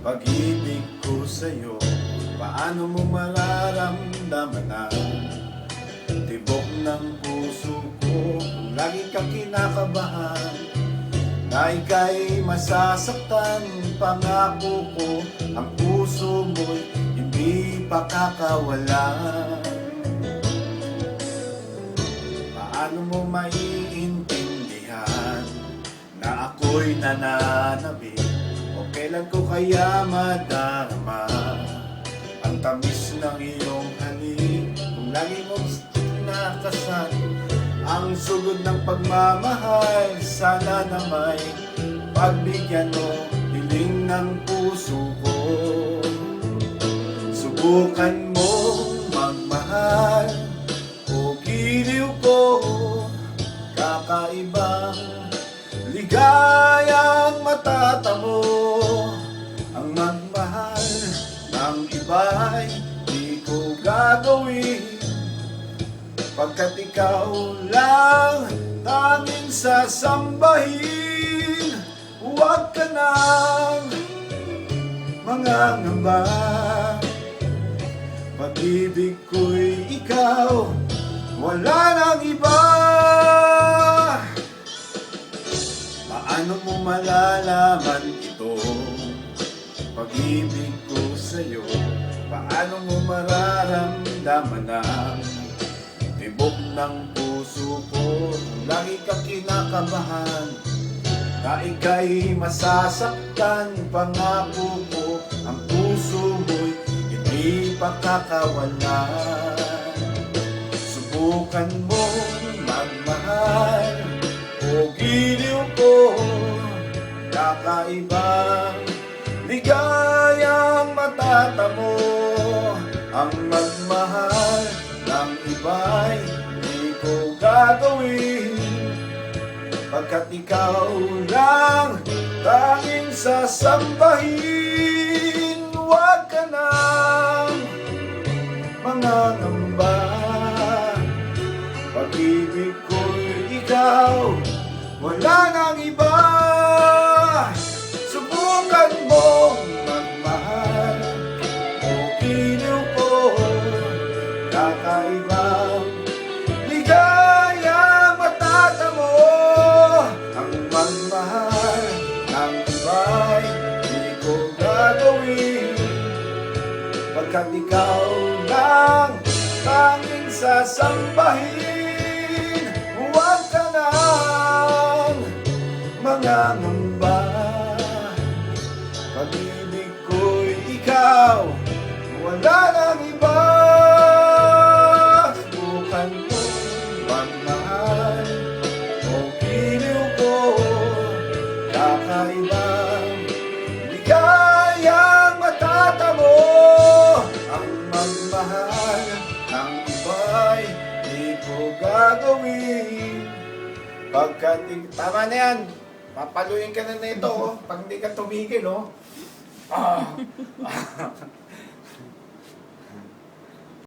pag-ibig ko sa'yo. Paano mo mararamdaman na tibok ng puso ko kung lagi kang kinakabahan na ika'y masasaktan? Pangako ko, ang puso mo'y hindi pa kakawalan. Paano mo maiintindihan na ako'y nananabik? O kailan ko kaya madarama ang tamis ng iyong halik? Kung lagi mong sinakasan ang sugod ng pagmamahal, sana na may pagbigyan mo hiling ng puso ko. Subukan mong magmahal o giliw ko, kakaibang ligayang matatamo. Ang magmahal ng iba'y di ko gagawin, pagkat ikaw lang tanging sasambahin. Huwag ka nang mangangamba, pag-ibig ko'y ikaw, wala nang iba. Paano mo malalaman ito, pag-ibig ko sa'yo? Paano mo mararamdaman ang tibok ng puso ko kung lagi kang kinakabahan na ika'y masasaktan? Pangako ko, ang puso mo'y hindi pa kakawalan. Subukan mong magmahal o giliw ko, kakaibang ligayang matatamo. Ang magmahal ng iba'y di ko gagawin, pagkat ikaw lang tanging sasambahin. Huwag ka nang mangangamba, pag-ibig ko'y ikaw, wala nang iba. Subukan mong magmahal o giliw ko, kakaibang ligayang matatamo. Ang magmahal ng iba'y di ko gagawin, pagkat ikaw lang tanging sasambahin. Huwag ka nang mangangamba, pag-ibig ko'y ikaw, wala nang iba. Subukan mo magmahal o giliw ko, kakaibang ligayang matatamo. Ang magmahal ng iba'y di ko gagawin, pagkat tama na yan, papaluin ka na nito, pag hindi ka tumigil, oh.